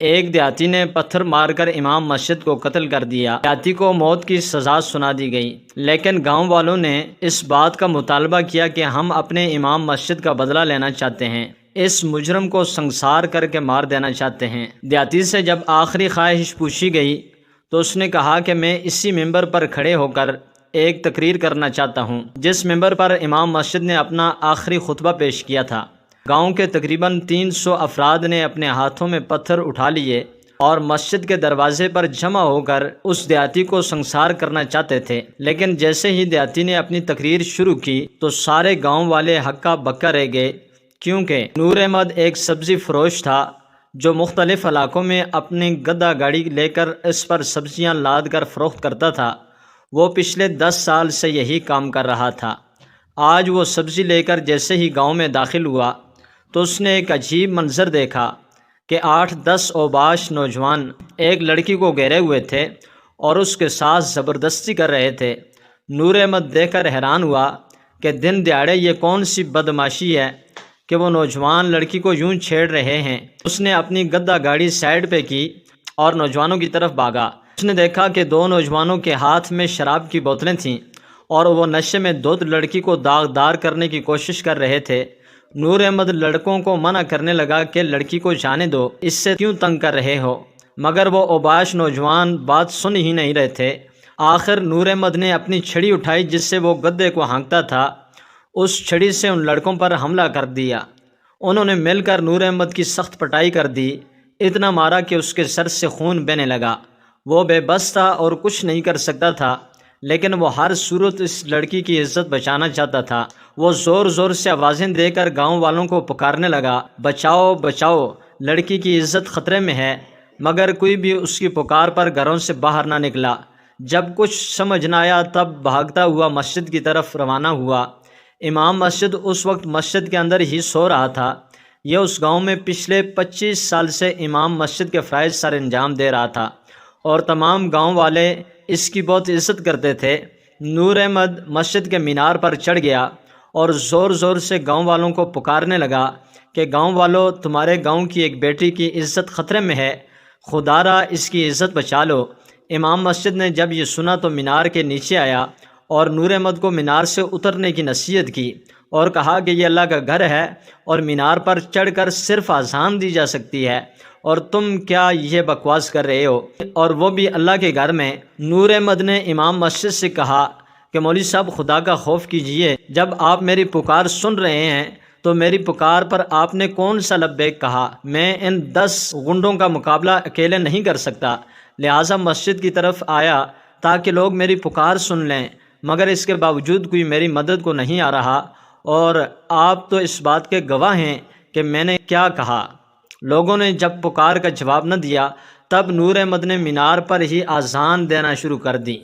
ایک دیہاتی نے پتھر مار کر امام مسجد کو قتل کر دیا۔ دیہاتی کو موت کی سزا سنا دی گئی، لیکن گاؤں والوں نے اس بات کا مطالبہ کیا کہ ہم اپنے امام مسجد کا بدلہ لینا چاہتے ہیں، اس مجرم کو سنسار کر کے مار دینا چاہتے ہیں۔ دیہاتی سے جب آخری خواہش پوچھی گئی تو اس نے کہا کہ میں اسی ممبر پر کھڑے ہو کر ایک تقریر کرنا چاہتا ہوں جس ممبر پر امام مسجد نے اپنا آخری خطبہ پیش کیا تھا۔ گاؤں کے تقریباً 300 افراد نے اپنے ہاتھوں میں پتھر اٹھا لیے اور مسجد کے دروازے پر جمع ہو کر اس دیہاتی کو سنسار کرنا چاہتے تھے، لیکن جیسے ہی دیہاتی نے اپنی تقریر شروع کی تو سارے گاؤں والے ہکا بکا رہ گئے، کیونکہ نور احمد ایک سبزی فروش تھا جو مختلف علاقوں میں اپنی گدا گاڑی لے کر اس پر سبزیاں لاد کر فروخت کرتا تھا۔ وہ پچھلے 10 سال سے یہی کام کر رہا تھا۔ آج وہ سبزی لے کر جیسے ہی گاؤں میں داخل ہوا تو اس نے ایک عجیب منظر دیکھا کہ 8-10 اوباش نوجوان ایک لڑکی کو گھیرے ہوئے تھے اور اس کے ساتھ زبردستی کر رہے تھے۔ نور احمد دیکھ کر حیران ہوا کہ دن دیہڑے یہ کون سی بدماشی ہے کہ وہ نوجوان لڑکی کو یوں چھیڑ رہے ہیں۔ اس نے اپنی گدا گاڑی سائیڈ پہ کی اور نوجوانوں کی طرف بھاگا۔ اس نے دیکھا کہ 2 نوجوانوں کے ہاتھ میں شراب کی بوتلیں تھیں اور وہ نشے میں دھت لڑکی کو داغدار کرنے کی کوشش کر رہے تھے۔ نور احمد لڑکوں کو منع کرنے لگا کہ لڑکی کو جانے دو، اس سے کیوں تنگ کر رہے ہو، مگر وہ اوباش نوجوان بات سن ہی نہیں رہے تھے۔ آخر نور احمد نے اپنی چھڑی اٹھائی جس سے وہ گدے کو ہانکتا تھا، اس چھڑی سے ان لڑکوں پر حملہ کر دیا۔ انہوں نے مل کر نور احمد کی سخت پٹائی کر دی، اتنا مارا کہ اس کے سر سے خون بہنے لگا۔ وہ بے بس تھا اور کچھ نہیں کر سکتا تھا، لیکن وہ ہر صورت اس لڑکی کی عزت بچانا چاہتا تھا۔ وہ زور زور سے آوازیں دے کر گاؤں والوں کو پکارنے لگا، بچاؤ بچاؤ، لڑکی کی عزت خطرے میں ہے، مگر کوئی بھی اس کی پکار پر گھروں سے باہر نہ نکلا۔ جب کچھ سمجھ نہ آیا تب بھاگتا ہوا مسجد کی طرف روانہ ہوا۔ امام مسجد اس وقت مسجد کے اندر ہی سو رہا تھا۔ یہ اس گاؤں میں پچھلے 25 سال سے امام مسجد کے فرائض سر انجام دے رہا تھا اور تمام گاؤں والے اس کی بہت عزت کرتے تھے۔ نور احمد مسجد کے مینار پر چڑھ گیا اور زور زور سے گاؤں والوں کو پکارنے لگا کہ گاؤں والوں، تمہارے گاؤں کی ایک بیٹی کی عزت خطرے میں ہے، خدا را اس کی عزت بچا لو۔ امام مسجد نے جب یہ سنا تو مینار کے نیچے آیا اور نور احمد کو مینار سے اترنے کی نصیحت کی اور کہا کہ یہ اللہ کا گھر ہے اور مینار پر چڑھ کر صرف اذان دی جا سکتی ہے، اور تم کیا یہ بکواس کر رہے ہو، اور وہ بھی اللہ کے گھر میں۔ نور احمد نے امام مسجد سے کہا کہ مولوی صاحب خدا کا خوف کیجئے، جب آپ میری پکار سن رہے ہیں تو میری پکار پر آپ نے کون سا لبیک کہا؟ میں ان 10 غنڈوں کا مقابلہ اکیلے نہیں کر سکتا، لہٰذا مسجد کی طرف آیا تاکہ لوگ میری پکار سن لیں، مگر اس کے باوجود کوئی میری مدد کو نہیں آ رہا، اور آپ تو اس بات کے گواہ ہیں کہ میں نے کیا کہا۔ لوگوں نے جب پکار کا جواب نہ دیا تب نور احمد نے مینار پر ہی اذان دینا شروع کر دی۔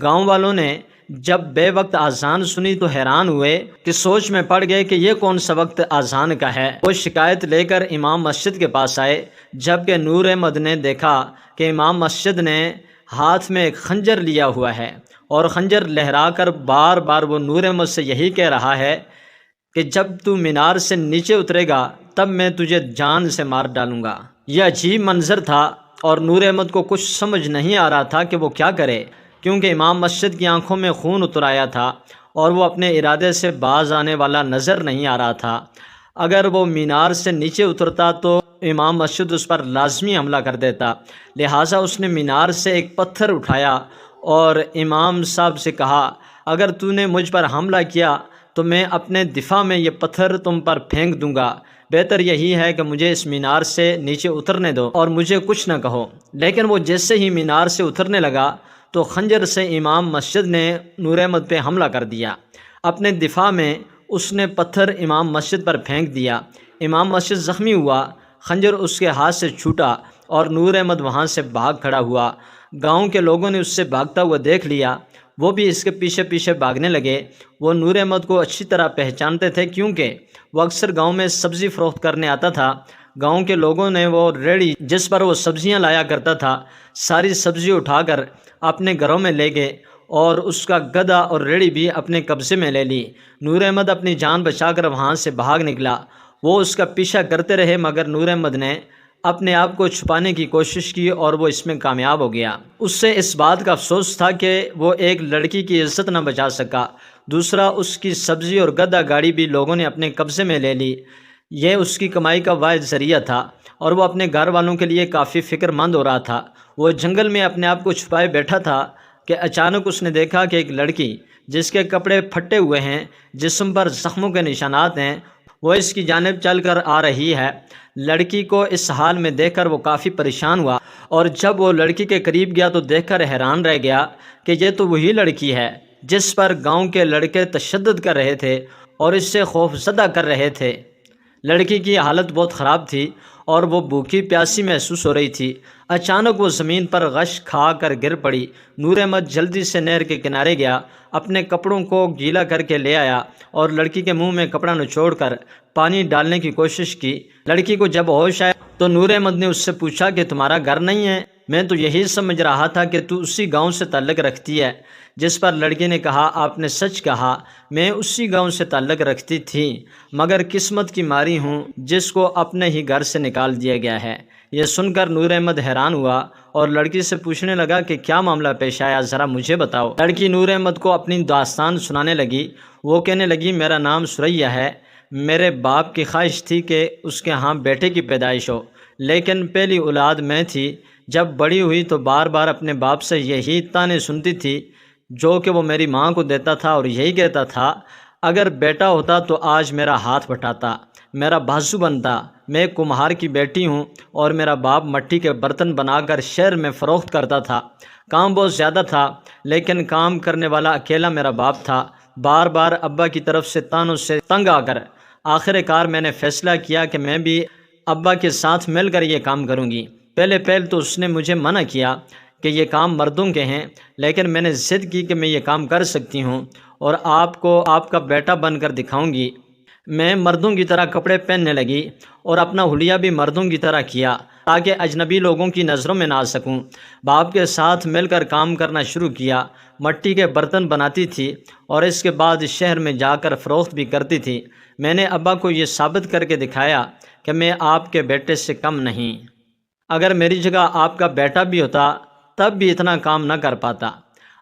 گاؤں والوں نے جب بے وقت اذان سنی تو حیران ہوئے کہ سوچ میں پڑ گئے کہ یہ کون سا وقت اذان کا ہے۔ وہ شکایت لے کر امام مسجد کے پاس آئے، جبکہ نور احمد نے دیکھا کہ امام مسجد نے ہاتھ میں ایک خنجر لیا ہوا ہے اور خنجر لہرا کر بار بار وہ نور احمد سے یہی کہہ رہا ہے کہ جب تو مینار سے نیچے اترے گا تب میں تجھے جان سے مار ڈالوں گا۔ یہ عجیب منظر تھا اور نور احمد کو کچھ سمجھ نہیں آ رہا تھا کہ وہ کیا کرے، کیونکہ امام مسجد کی آنکھوں میں خون اتر آیا تھا اور وہ اپنے ارادے سے باز آنے والا نظر نہیں آ رہا تھا۔ اگر وہ مینار سے نیچے اترتا تو امام مسجد اس پر لازمی حملہ کر دیتا، لہٰذا اس نے مینار سے ایک پتھر اٹھایا اور امام صاحب سے کہا، اگر تو نے مجھ پر حملہ کیا تو میں اپنے دفاع میں یہ پتھر تم پر پھینک دوں گا، بہتر یہی ہے کہ مجھے اس مینار سے نیچے اترنے دو اور مجھے کچھ نہ کہو۔ لیکن وہ جیسے ہی مینار سے اترنے لگا تو خنجر سے امام مسجد نے نور احمد پہ حملہ کر دیا۔ اپنے دفاع میں اس نے پتھر امام مسجد پر پھینک دیا۔ امام مسجد زخمی ہوا، خنجر اس کے ہاتھ سے چھوٹا اور نور احمد وہاں سے بھاگ کھڑا ہوا۔ گاؤں کے لوگوں نے اس سے بھاگتا ہوا دیکھ لیا، وہ بھی اس کے پیچھے پیچھے بھاگنے لگے۔ وہ نور احمد کو اچھی طرح پہچانتے تھے کیونکہ وہ اکثر گاؤں میں سبزی فروخت کرنے آتا تھا۔ گاؤں کے لوگوں نے وہ ریڑھی جس پر وہ سبزیاں لایا کرتا تھا ساری سبزی اٹھا کر اپنے گھروں میں لے گئے اور اس کا گدھا اور ریڑھی بھی اپنے قبضے میں لے لی۔ نور احمد اپنی جان بچا کر وہاں سے بھاگ نکلا۔ وہ اس کا پیچھا کرتے رہے مگر نور احمد نے اپنے آپ کو چھپانے کی کوشش کی اور وہ اس میں کامیاب ہو گیا۔ اس سے اس بات کا افسوس تھا کہ وہ ایک لڑکی کی عزت نہ بچا سکا، دوسرا اس کی سبزی اور گدھا گاڑی بھی لوگوں نے اپنے قبضے میں لے لی۔ یہ اس کی کمائی کا واحد ذریعہ تھا اور وہ اپنے گھر والوں کے لیے کافی فکر مند ہو رہا تھا۔ وہ جنگل میں اپنے آپ کو چھپائے بیٹھا تھا کہ اچانک اس نے دیکھا کہ ایک لڑکی جس کے کپڑے پھٹے ہوئے ہیں، جسم پر زخموں کے نشانات ہیں، وہ اس کی جانب چل کر آ رہی ہے۔ لڑکی کو اس حال میں دیکھ کر وہ کافی پریشان ہوا اور جب وہ لڑکی کے قریب گیا تو دیکھ کر حیران رہ گیا کہ یہ تو وہی لڑکی ہے جس پر گاؤں کے لڑکے تشدد کر رہے تھے اور اس سے خوف زدہ کر رہے تھے۔ لڑکی کی حالت بہت خراب تھی اور وہ بھوکی پیاسی محسوس ہو رہی تھی۔ اچانک وہ زمین پر غش کھا کر گر پڑی۔ نور احمد جلدی سے نہر کے کنارے گیا، اپنے کپڑوں کو گیلا کر کے لے آیا اور لڑکی کے منہ میں کپڑا نچوڑ کر پانی ڈالنے کی کوشش کی۔ لڑکی کو جب ہوش آیا تو نور احمد نے اس سے پوچھا کہ تمہارا گھر نہیں ہے؟ میں تو یہی سمجھ رہا تھا کہ تو اسی گاؤں سے تعلق رکھتی ہے۔ جس پر لڑکی نے کہا، آپ نے سچ کہا، میں اسی گاؤں سے تعلق رکھتی تھی، مگر قسمت کی ماری ہوں جس کو اپنے ہی گھر سے نکال دیا گیا ہے۔ یہ سن کر نور احمد حیران ہوا اور لڑکی سے پوچھنے لگا کہ کیا معاملہ پیش آیا، ذرا مجھے بتاؤ۔ لڑکی نور احمد کو اپنی داستان سنانے لگی۔ وہ کہنے لگی، میرا نام ثریا ہے، میرے باپ کی خواہش تھی کہ اس کے ہاں بیٹے کی پیدائش ہو، لیکن پہلی اولاد میں تھی۔ جب بڑی ہوئی تو بار بار اپنے باپ سے یہی طعنے سنتی تھی جو کہ وہ میری ماں کو دیتا تھا اور یہی کہتا تھا، اگر بیٹا ہوتا تو آج میرا ہاتھ بٹاتا، میرا بازو بنتا۔ میں کمہار کی بیٹی ہوں اور میرا باپ مٹی کے برتن بنا کر شہر میں فروخت کرتا تھا۔ کام بہت زیادہ تھا لیکن کام کرنے والا اکیلا میرا باپ تھا۔ بار بار ابا کی طرف سے طعنوں سے تنگ آ کر آخر کار میں نے فیصلہ کیا کہ میں بھی ابا کے ساتھ مل کر یہ کام کروں گی۔ پہلے تو اس نے مجھے منع کیا کہ یہ کام مردوں کے ہیں، لیکن میں نے ضد کی کہ میں یہ کام کر سکتی ہوں اور آپ کو آپ کا بیٹا بن کر دکھاؤں گی۔ میں مردوں کی طرح کپڑے پہننے لگی اور اپنا حلیہ بھی مردوں کی طرح کیا تاکہ اجنبی لوگوں کی نظروں میں نہ آ سکوں۔ باپ کے ساتھ مل کر کام کرنا شروع کیا، مٹی کے برتن بناتی تھی اور اس کے بعد شہر میں جا کر فروخت بھی کرتی تھی۔ میں نے ابا کو یہ ثابت کر کے دکھایا کہ میں آپ کے بیٹے سے کم نہیں۔ اگر میری جگہ آپ کا بیٹا بھی ہوتا تب بھی اتنا کام نہ کر پاتا۔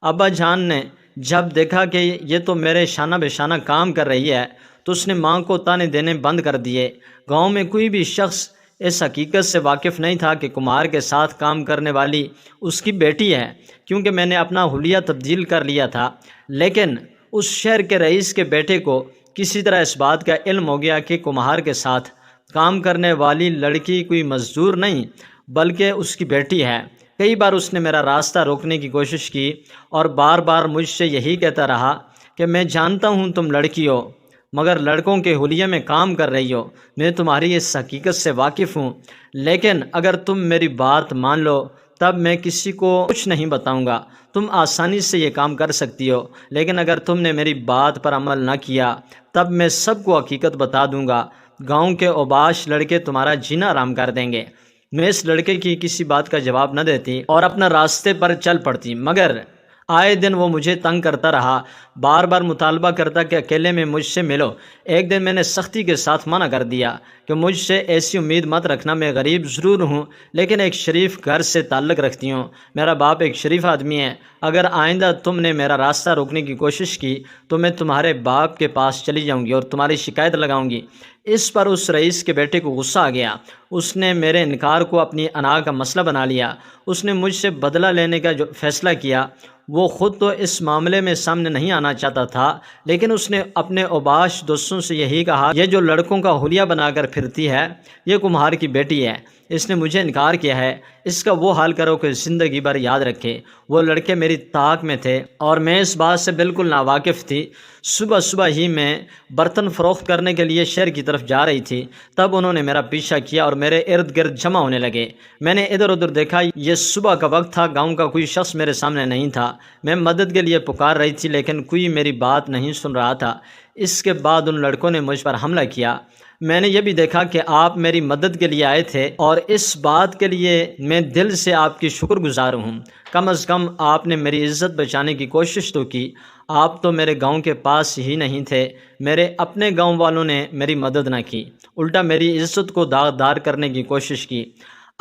ابا جان نے جب دیکھا کہ یہ تو میرے شانہ بے شانہ کام کر رہی ہے تو اس نے ماں کو طعنے دینے بند کر دیے۔ گاؤں میں کوئی بھی شخص اس حقیقت سے واقف نہیں تھا کہ کمہار کے ساتھ کام کرنے والی اس کی بیٹی ہے، کیونکہ میں نے اپنا حلیہ تبدیل کر لیا تھا۔ لیکن اس شہر کے رئیس کے بیٹے کو کسی طرح اس بات کا علم ہو گیا کہ کمہار کے ساتھ کام کرنے والی لڑکی کوئی مزدور نہیں بلکہ اس کی بیٹی ہے۔ کئی بار اس نے میرا راستہ روکنے کی کوشش کی اور بار بار مجھ سے یہی کہتا رہا کہ میں جانتا ہوں تم لڑکی ہو مگر لڑکوں کے حلیے میں کام کر رہی ہو، میں تمہاری اس حقیقت سے واقف ہوں، لیکن اگر تم میری بات مان لو تب میں کسی کو کچھ نہیں بتاؤں گا۔ تم آسانی سے یہ کام کر سکتی ہو، لیکن اگر تم نے میری بات پر عمل نہ کیا تب میں سب کو حقیقت بتا دوں گا۔ گاؤں کے اوباش لڑکے تمہارا جینا آرام کر دیں گے۔ میں اس لڑکے کی کسی بات کا جواب نہ دیتی اور اپنا راستے پر چل پڑتی، مگر آئے دن وہ مجھے تنگ کرتا رہا، بار بار مطالبہ کرتا کہ اکیلے میں مجھ سے ملو۔ ایک دن میں نے سختی کے ساتھ منع کر دیا کہ مجھ سے ایسی امید مت رکھنا، میں غریب ضرور ہوں لیکن ایک شریف گھر سے تعلق رکھتی ہوں، میرا باپ ایک شریف آدمی ہے۔ اگر آئندہ تم نے میرا راستہ روکنے کی کوشش کی تو میں تمہارے باپ کے پاس چلی جاؤں گی اور تمہاری شکایت لگاؤں گی۔ اس پر اس رئیس کے بیٹے کو غصہ آ گیا۔ اس نے میرے انکار کو اپنی انا کا مسئلہ بنا لیا۔ اس نے مجھ سے بدلہ لینے کا جو فیصلہ کیا، وہ خود تو اس معاملے میں سامنے نہیں آنا چاہتا تھا، لیکن اس نے اپنے اوباش دوستوں سے یہی کہا، یہ جو لڑکوں کا حلیہ بنا کر پھرتی ہے یہ کمہار کی بیٹی ہے، اس نے مجھے انکار کیا ہے، اس کا وہ حال کرو کہ زندگی بھر یاد رکھے۔ وہ لڑکے میری طاق میں تھے اور میں اس بات سے بالکل ناواقف تھی۔ صبح ہی میں برتن فروخت کرنے کے لیے شہر کی طرف جا رہی تھی، تب انہوں نے میرا پیچھا کیا اور میرے ارد گرد جمع ہونے لگے۔ میں نے ادھر ادھر دیکھا، یہ صبح کا وقت تھا، گاؤں کا کوئی شخص میرے سامنے نہیں تھا۔ میں مدد کے لیے پکار رہی تھی لیکن کوئی میری بات نہیں سن رہا تھا۔ اس کے بعد ان لڑکوں نے مجھ پر حملہ کیا۔ میں نے یہ بھی دیکھا کہ آپ میری مدد کے لیے آئے تھے اور اس بات کے لیے میں دل سے آپ کی شکر گزار ہوں۔ کم از کم آپ نے میری عزت بچانے کی کوشش تو کی۔ آپ تو میرے گاؤں کے پاس ہی نہیں تھے، میرے اپنے گاؤں والوں نے میری مدد نہ کی، الٹا میری عزت کو داغدار کرنے کی کوشش کی۔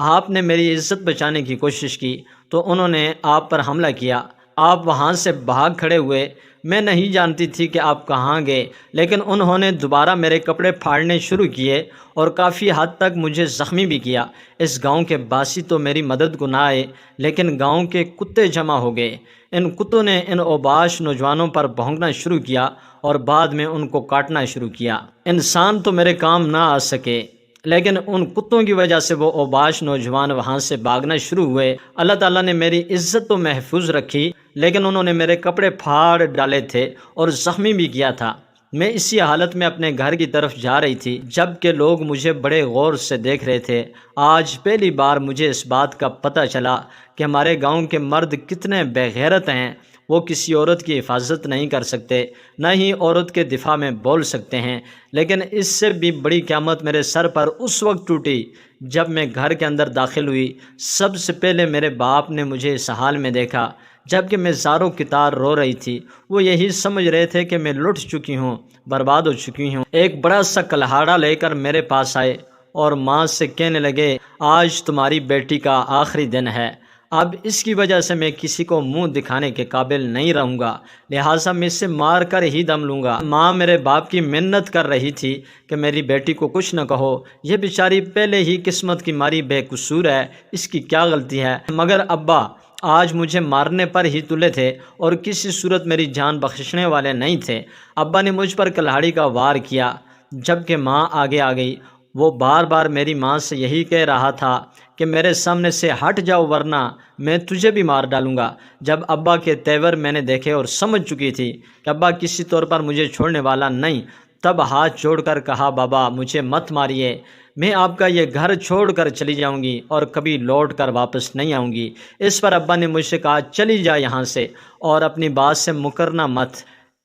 آپ نے میری عزت بچانے کی کوشش کی تو انہوں نے آپ پر حملہ کیا، آپ وہاں سے بھاگ کھڑے ہوئے۔ میں نہیں جانتی تھی کہ آپ کہاں گئے، لیکن انہوں نے دوبارہ میرے کپڑے پھاڑنے شروع کیے اور کافی حد تک مجھے زخمی بھی کیا۔ اس گاؤں کے باسی تو میری مدد کو نہ آئے، لیکن گاؤں کے کتے جمع ہو گئے۔ ان کتوں نے ان اوباش نوجوانوں پر بھونکنا شروع کیا اور بعد میں ان کو کاٹنا شروع کیا۔ انسان تو میرے کام نہ آ سکے، لیکن ان کتوں کی وجہ سے وہ اوباش نوجوان وہاں سے بھاگنا شروع ہوئے۔ اللہ تعالیٰ نے میری عزت تو محفوظ رکھی، لیکن انہوں نے میرے کپڑے پھاڑ ڈالے تھے اور زخمی بھی کیا تھا۔ میں اسی حالت میں اپنے گھر کی طرف جا رہی تھی جب کہ لوگ مجھے بڑے غور سے دیکھ رہے تھے۔ آج پہلی بار مجھے اس بات کا پتہ چلا کہ ہمارے گاؤں کے مرد کتنے بے غیرت ہیں۔ وہ کسی عورت کی حفاظت نہیں کر سکتے، نہ ہی عورت کے دفاع میں بول سکتے ہیں۔ لیکن اس سے بھی بڑی قیامت میرے سر پر اس وقت ٹوٹی جب میں گھر کے اندر داخل ہوئی۔ سب سے پہلے میرے باپ نے مجھے اس حال میں دیکھا جب کہ میں زاروں کی طرح رو رہی تھی۔ وہ یہی سمجھ رہے تھے کہ میں لٹ چکی ہوں، برباد ہو چکی ہوں۔ ایک بڑا سا کلہاڑا لے کر میرے پاس آئے اور ماں سے کہنے لگے، آج تمہاری بیٹی کا آخری دن ہے، اب اس کی وجہ سے میں کسی کو منہ دکھانے کے قابل نہیں رہوں گا، لہٰذا میں اسے مار کر ہی دم لوں گا۔ ماں میرے باپ کی منت کر رہی تھی کہ میری بیٹی کو کچھ نہ کہو، یہ بیچاری پہلے ہی قسمت کی ماری بے قصور ہے، اس کی کیا غلطی ہے؟ مگر ابا آج مجھے مارنے پر ہی تلے تھے اور کسی صورت میری جان بخشنے والے نہیں تھے۔ ابا نے مجھ پر کلہاڑی کا وار کیا جب کہ ماں آگے آ گئی۔ وہ بار بار میری ماں سے یہی کہہ رہا تھا کہ میرے سامنے سے ہٹ جاؤ ورنہ میں تجھے بھی مار ڈالوں گا۔ جب ابا کے تیور میں نے دیکھے اور سمجھ چکی تھی کہ ابا کسی طور پر مجھے چھوڑنے والا نہیں، تب ہاتھ جوڑ کر کہا، بابا مجھے مت ماریے، میں آپ کا یہ گھر چھوڑ کر چلی جاؤں گی اور کبھی لوٹ کر واپس نہیں آؤں گی۔ اس پر ابا نے مجھ سے کہا، چلی جا یہاں سے اور اپنی بات سے مکرنا مت،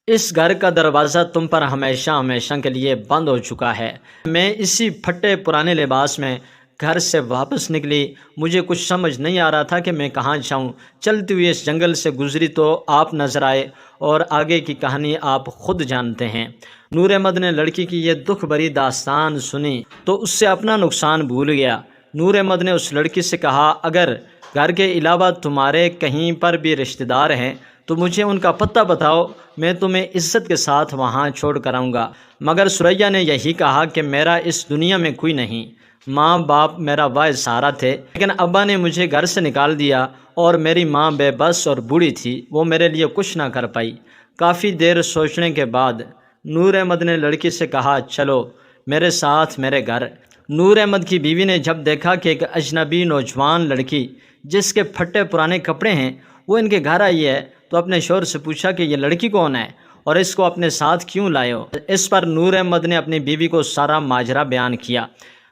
اس گھر کا دروازہ تم پر ہمیشہ ہمیشہ کے لیے بند ہو چکا ہے۔ میں اسی پھٹے پرانے لباس میں گھر سے واپس نکلی۔ مجھے کچھ سمجھ نہیں آ رہا تھا کہ میں کہاں جاؤں۔ چلتی ہوئی اس جنگل سے گزری تو آپ نظر آئے اور آگے کی کہانی آپ خود جانتے ہیں۔ نور احمد نے لڑکی کی یہ دکھ بھری داستان سنی تو اس سے اپنا نقصان بھول گیا۔ نور احمد نے اس لڑکی سے کہا، اگر گھر کے علاوہ تمہارے کہیں پر بھی رشتہ دار ہیں تو مجھے ان کا پتہ بتاؤ، میں تمہیں عزت کے ساتھ وہاں چھوڑ کر آؤں گا۔ مگر ثریا نے یہی کہا کہ میرا اس دنیا میں کوئی نہیں، ماں باپ میرا واحد سہارا تھے، لیکن ابا نے مجھے گھر سے نکال دیا اور میری ماں بے بس اور بوڑھی تھی، وہ میرے لیے کچھ نہ کر پائی۔ کافی دیر سوچنے کے بعد نور احمد نے لڑکی سے کہا، چلو میرے ساتھ میرے گھر۔ نور احمد کی بیوی نے جب دیکھا کہ ایک اجنبی نوجوان لڑکی جس کے پھٹے پرانے کپڑے ہیں وہ ان کے گھر آئی ہے تو اپنے شوہر سے پوچھا کہ یہ لڑکی کون ہے اور اس کو اپنے ساتھ کیوں لائے ہو؟ اس پر نور احمد نے اپنی بیوی کو سارا ماجرا بیان کیا۔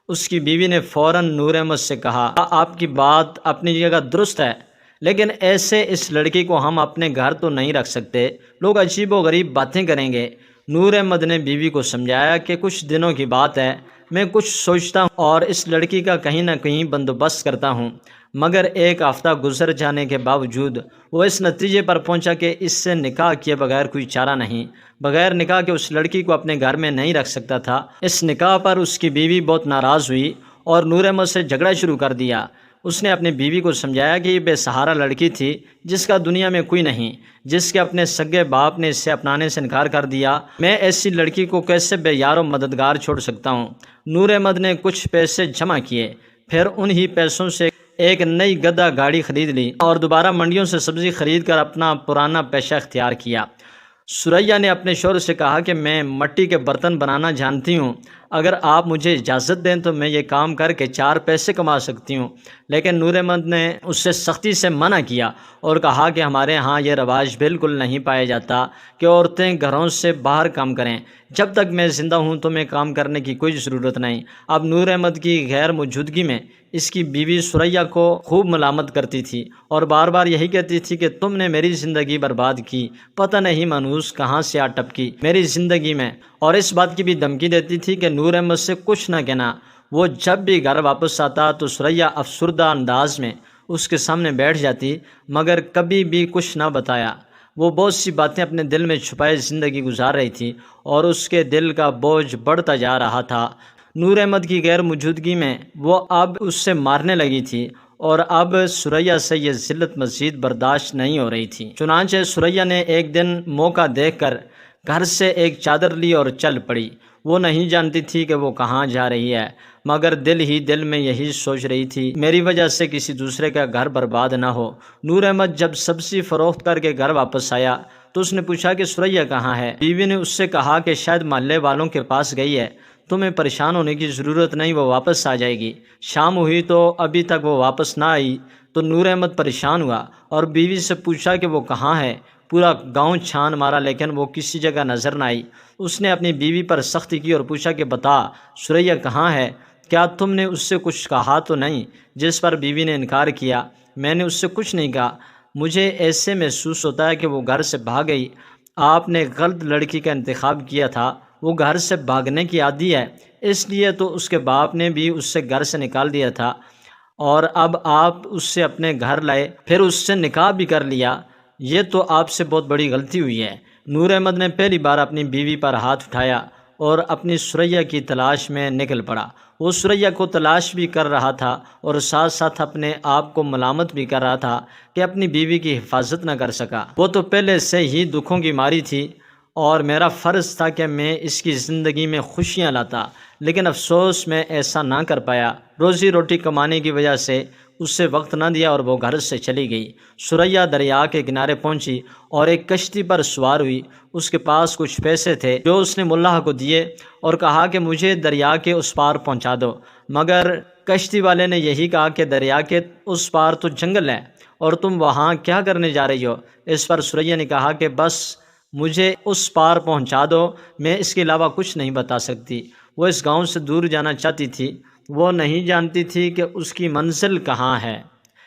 اس کی بیوی نے فوراً نور احمد سے کہا، آپ کی بات اپنی جگہ درست ہے، لیکن ایسے اس لڑکی کو ہم اپنے گھر تو نہیں رکھ سکتے، لوگ عجیب و غریب باتیں کریں گے۔ نور احمد نے بیوی کو سمجھایا کہ کچھ دنوں کی بات ہے، میں کچھ سوچتا ہوں اور اس لڑکی کا کہیں نہ کہیں بندوبست کرتا ہوں۔ مگر ایک ہفتہ گزر جانے کے باوجود وہ اس نتیجے پر پہنچا کہ اس سے نکاح کیے بغیر کوئی چارہ نہیں، بغیر نکاح کے اس لڑکی کو اپنے گھر میں نہیں رکھ سکتا تھا۔ اس نکاح پر اس کی بیوی بہت ناراض ہوئی اور نور احمد سے جھگڑا شروع کر دیا۔ اس نے اپنی بیوی کو سمجھایا کہ یہ بے سہارا لڑکی تھی جس کا دنیا میں کوئی نہیں، جس کے اپنے سگے باپ نے اسے اپنانے سے انکار کر دیا۔ میں ایسی لڑکی کو کیسے بے یار و مددگار چھوڑ سکتا ہوں؟ نور احمد نے کچھ پیسے جمع کیے، پھر انہی پیسوں سے ایک نئی گدا گاڑی خرید لی اور دوبارہ منڈیوں سے سبزی خرید کر اپنا پرانا پیشہ اختیار کیا۔ ثریا نے اپنے شوہر سے کہا کہ میں مٹی کے برتن بنانا جانتی ہوں، اگر آپ مجھے اجازت دیں تو میں یہ کام کر کے 4 پیسے کما سکتی ہوں۔ لیکن نور احمد نے اس سے سختی سے منع کیا اور کہا کہ ہمارے ہاں یہ رواج بالکل نہیں پایا جاتا کہ عورتیں گھروں سے باہر کام کریں، جب تک میں زندہ ہوں تو میں کام کرنے کی کوئی ضرورت نہیں۔ اب نور احمد کی غیر موجودگی میں اس کی بیوی ثریا کو خوب ملامت کرتی تھی اور بار بار یہی کہتی تھی کہ تم نے میری زندگی برباد کی، پتہ نہیں منحوس کہاں سے آ ٹپکی میری زندگی میں، اور اس بات کی بھی دھمکی دیتی تھی کہ نور احمد سے کچھ نہ کہنا۔ وہ جب بھی گھر واپس آتا تو ثریا افسردہ انداز میں اس کے سامنے بیٹھ جاتی، مگر کبھی بھی کچھ نہ بتایا۔ وہ بہت سی باتیں اپنے دل میں چھپائے زندگی گزار رہی تھی اور اس کے دل کا بوجھ بڑھتا جا رہا تھا۔ نور احمد کی غیر موجودگی میں وہ اب اس سے مارنے لگی تھی اور اب ثریا سے یہ ذلت مزید برداشت نہیں ہو رہی تھی۔ چنانچہ ثریا نے ایک دن موقع دیکھ کر گھر سے ایک چادر لی اور چل پڑی۔ وہ نہیں جانتی تھی کہ وہ کہاں جا رہی ہے، مگر دل ہی دل میں یہی سوچ رہی تھی، میری وجہ سے کسی دوسرے کا گھر برباد نہ ہو۔ نور احمد جب سبزی فروخت کر کے گھر واپس آیا تو اس نے پوچھا کہ ثریا کہاں ہے؟ بیوی نے اس سے کہا کہ شاید محلے والوں کے پاس گئی ہے، تمہیں پریشان ہونے کی ضرورت نہیں، وہ واپس آ جائے گی۔ شام ہوئی تو ابھی تک وہ واپس نہ آئی تو نور احمد پریشان ہوا اور بیوی سے پوچھا کہ وہ کہاں ہے۔ پورا گاؤں چھان مارا لیکن وہ کسی جگہ نظر نہ آئی۔ اس نے اپنی بیوی پر سختی کی اور پوچھا کہ بتا ثریا کہاں ہے؟ کیا تم نے اس سے کچھ کہا تو نہیں؟ جس پر بیوی نے انکار کیا، میں نے اس سے کچھ نہیں کہا، مجھے ایسے محسوس ہوتا ہے کہ وہ گھر سے بھاگ گئی۔ آپ نے غلط لڑکی کا انتخاب کیا تھا، وہ گھر سے بھاگنے کی عادی ہے، اس لیے تو اس کے باپ نے بھی اس سے گھر سے نکال دیا تھا اور اب آپ اس سے اپنے گھر لائے، پھر اس سے نکاح بھی کر لیا، یہ تو آپ سے بہت بڑی غلطی ہوئی ہے۔ نور احمد نے پہلی بار اپنی بیوی پر ہاتھ اٹھایا اور اپنی ثریا کی تلاش میں نکل پڑا۔ وہ ثریا کو تلاش بھی کر رہا تھا اور ساتھ ساتھ اپنے آپ کو ملامت بھی کر رہا تھا کہ اپنی بیوی کی حفاظت نہ کر سکا۔ وہ تو پہلے سے ہی دکھوں کی ماری تھی اور میرا فرض تھا کہ میں اس کی زندگی میں خوشیاں لاتا، لیکن افسوس میں ایسا نہ کر پایا۔ روزی روٹی کمانے کی وجہ سے اس سے وقت نہ دیا اور وہ گھر سے چلی گئی۔ ثریا دریا کے کنارے پہنچی اور ایک کشتی پر سوار ہوئی۔ اس کے پاس کچھ پیسے تھے جو اس نے ملا کو دیے اور کہا کہ مجھے دریا کے اس پار پہنچا دو، مگر کشتی والے نے یہی کہا کہ دریا کے اس پار تو جنگل ہے اور تم وہاں کیا کرنے جا رہی ہو؟ اس پر ثریا نے کہا کہ بس مجھے اس پار پہنچا دو، میں اس کے علاوہ کچھ نہیں بتا سکتی۔ وہ اس گاؤں سے دور جانا چاہتی تھی، وہ نہیں جانتی تھی کہ اس کی منزل کہاں ہے،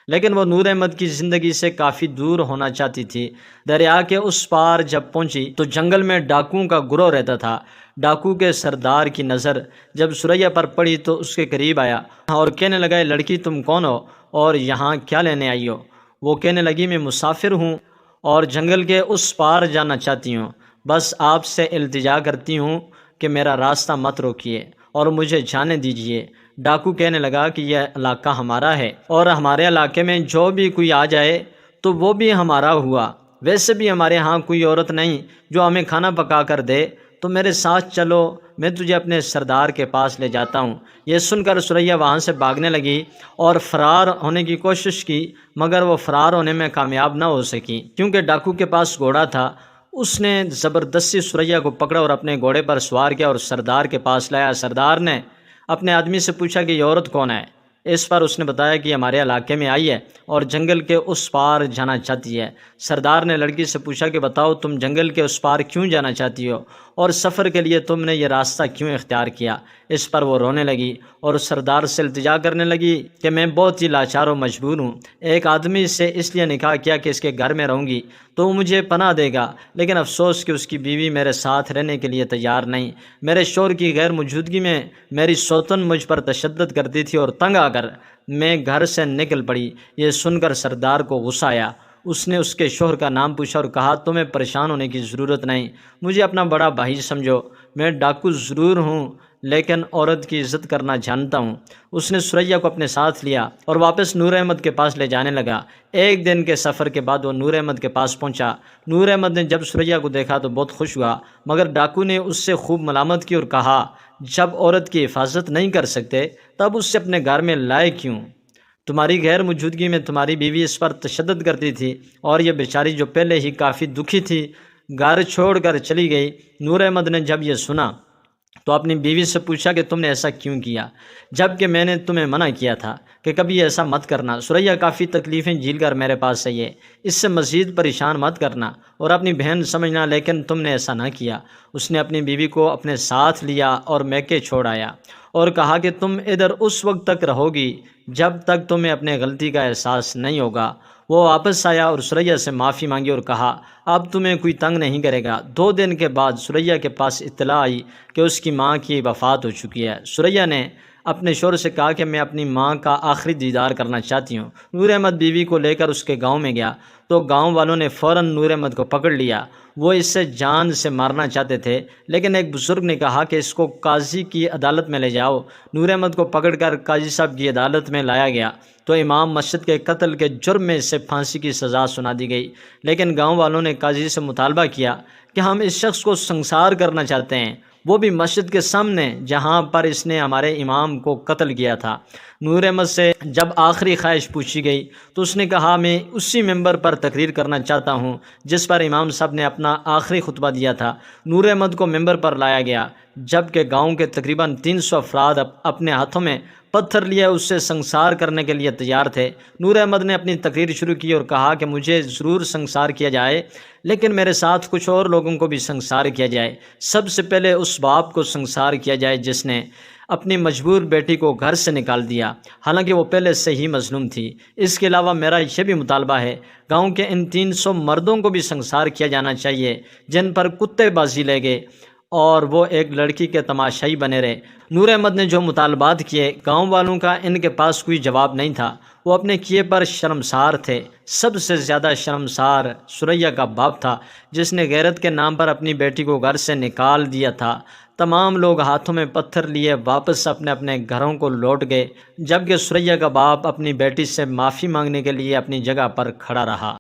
لیکن وہ نور احمد کی زندگی سے کافی دور ہونا چاہتی تھی۔ دریا کے اس پار جب پہنچی تو جنگل میں ڈاکوؤں کا گروہ رہتا تھا۔ ڈاکو کے سردار کی نظر جب ثریا پر پڑی تو اس کے قریب آیا اور کہنے لگا، لڑکی تم کون ہو اور یہاں کیا لینے آئی ہو؟ وہ کہنے لگی، میں مسافر ہوں اور جنگل کے اس پار جانا چاہتی ہوں، بس آپ سے التجا کرتی ہوں کہ میرا راستہ مت روکیے اور مجھے جانے دیجیے۔ ڈاکو کہنے لگا کہ یہ علاقہ ہمارا ہے اور ہمارے علاقے میں جو بھی کوئی آ جائے تو وہ بھی ہمارا ہوا، ویسے بھی ہمارے ہاں کوئی عورت نہیں جو ہمیں کھانا پکا کر دے، تو میرے ساتھ چلو، میں تجھے اپنے سردار کے پاس لے جاتا ہوں۔ یہ سن کر ثریا وہاں سے بھاگنے لگی اور فرار ہونے کی کوشش کی، مگر وہ فرار ہونے میں کامیاب نہ ہو سکی کیونکہ ڈاکو کے پاس گھوڑا تھا۔ اس نے زبردستی ثریا کو پکڑا اور اپنے گھوڑے پر سوار کیا اور سردار کے پاس لایا۔ سردار نے اپنے آدمی سے پوچھا کہ یہ عورت کون ہے؟ اس پر اس نے بتایا کہ ہمارے علاقے میں آئی ہے اور جنگل کے اس پار جانا چاہتی ہے۔ سردار نے لڑکی سے پوچھا کہ بتاؤ تم جنگل کے اس پار کیوں جانا چاہتی ہو اور سفر کے لیے تم نے یہ راستہ کیوں اختیار کیا؟ اس پر وہ رونے لگی اور سردار سے التجا کرنے لگی کہ میں بہت ہی لاچار و مجبور ہوں، ایک آدمی سے اس لیے نکاح کیا کہ اس کے گھر میں رہوں گی تو وہ مجھے پناہ دے گا، لیکن افسوس کہ اس کی بیوی میرے ساتھ رہنے کے لیے تیار نہیں۔ میرے شوہر کی غیر موجودگی میں میری سوتن مجھ پر تشدد کرتی تھی اور تنگ آ کر میں گھر سے نکل پڑی۔ یہ سن کر سردار کو غصہ آیا۔ اس نے اس کے شوہر کا نام پوچھا اور کہا، تمہیں پریشان ہونے کی ضرورت نہیں، مجھے اپنا بڑا بھائی سمجھو، میں ڈاکو ضرور ہوں لیکن عورت کی عزت کرنا جانتا ہوں۔ اس نے ثریا کو اپنے ساتھ لیا اور واپس نور احمد کے پاس لے جانے لگا۔ ایک دن کے سفر کے بعد وہ نور احمد کے پاس پہنچا۔ نور احمد نے جب ثریا کو دیکھا تو بہت خوش ہوا، مگر ڈاکو نے اس سے خوب ملامت کی اور کہا، جب عورت کی حفاظت نہیں کر سکتے تب اس سے اپنے گھر میں لائے کیوں؟ تمہاری غیر موجودگی میں تمہاری بیوی اس پر تشدد کرتی تھی اور یہ بیچاری جو پہلے ہی کافی دکھی تھی گھر چھوڑ کر چلی گئی۔ نور احمد نے جب یہ سنا تو اپنی بیوی سے پوچھا کہ تم نے ایسا کیوں کیا جب کہ میں نے تمہیں منع کیا تھا کہ کبھی ایسا مت کرنا؟ ثریا کافی تکلیفیں جھیل کر میرے پاس آئی ہے، اس سے مزید پریشان مت کرنا اور اپنی بہن سمجھنا، لیکن تم نے ایسا نہ کیا۔ اس نے اپنی بیوی کو اپنے ساتھ لیا اور میکے چھوڑ آیا اور کہا کہ تم ادھر اس وقت تک رہو گی جب تک تمہیں اپنے غلطی کا احساس نہیں ہوگا۔ وہ واپس آیا اور ثریا سے معافی مانگی اور کہا، اب تمہیں کوئی تنگ نہیں کرے گا۔ 2 دن کے بعد ثریا کے پاس اطلاع آئی کہ اس کی ماں کی وفات ہو چکی ہے۔ ثریا نے اپنے شوہر سے کہا کہ میں اپنی ماں کا آخری دیدار کرنا چاہتی ہوں۔ نور احمد بیوی کو لے کر اس کے گاؤں میں گیا تو گاؤں والوں نے فوراً نور احمد کو پکڑ لیا۔ وہ اس سے جان سے مارنا چاہتے تھے، لیکن ایک بزرگ نے کہا کہ اس کو قاضی کی عدالت میں لے جاؤ۔ نور احمد کو پکڑ کر قاضی صاحب کی عدالت میں لایا گیا تو امام مسجد کے قتل کے جرم میں اسے پھانسی کی سزا سنا دی گئی، لیکن گاؤں والوں نے قاضی سے مطالبہ کیا کہ ہم اس شخص کو سنسار کرنا چاہتے ہیں، وہ بھی مسجد کے سامنے جہاں پر اس نے ہمارے امام کو قتل کیا تھا۔ نور احمد سے جب آخری خواہش پوچھی گئی تو اس نے کہا میں اسی ممبر پر تقریر کرنا چاہتا ہوں جس پر امام صاحب نے اپنا آخری خطبہ دیا تھا۔ نور احمد کو ممبر پر لایا گیا، جبکہ گاؤں کے تقریباً 300 افراد اپنے ہاتھوں میں پتھر لیے اس سے سنسار کرنے کے لیے تیار تھے۔ نور احمد نے اپنی تقریر شروع کی اور کہا کہ مجھے ضرور سنسار کیا جائے، لیکن میرے ساتھ کچھ اور لوگوں کو بھی سنسار کیا جائے۔ سب سے پہلے اس باپ کو سنسار کیا جائے جس نے اپنی مجبور بیٹی کو گھر سے نکال دیا، حالانکہ وہ پہلے سے ہی مظلوم تھی۔ اس کے علاوہ میرا یہ بھی مطالبہ ہے، گاؤں کے ان 300 مردوں کو بھی سنسار کیا جانا چاہیے جن پر کتے بازی لے گئے اور وہ ایک لڑکی کے تماشائی بنے رہے۔ نور احمد نے جو مطالبات کیے، گاؤں والوں کا ان کے پاس کوئی جواب نہیں تھا، وہ اپنے کیے پر شرمسار تھے۔ سب سے زیادہ شرمسار سریا کا باپ تھا جس نے غیرت کے نام پر اپنی بیٹی کو گھر سے نکال دیا تھا۔ تمام لوگ ہاتھوں میں پتھر لیے واپس اپنے اپنے گھروں کو لوٹ گئے، جبکہ سریا کا باپ اپنی بیٹی سے معافی مانگنے کے لیے اپنی جگہ پر کھڑا رہا۔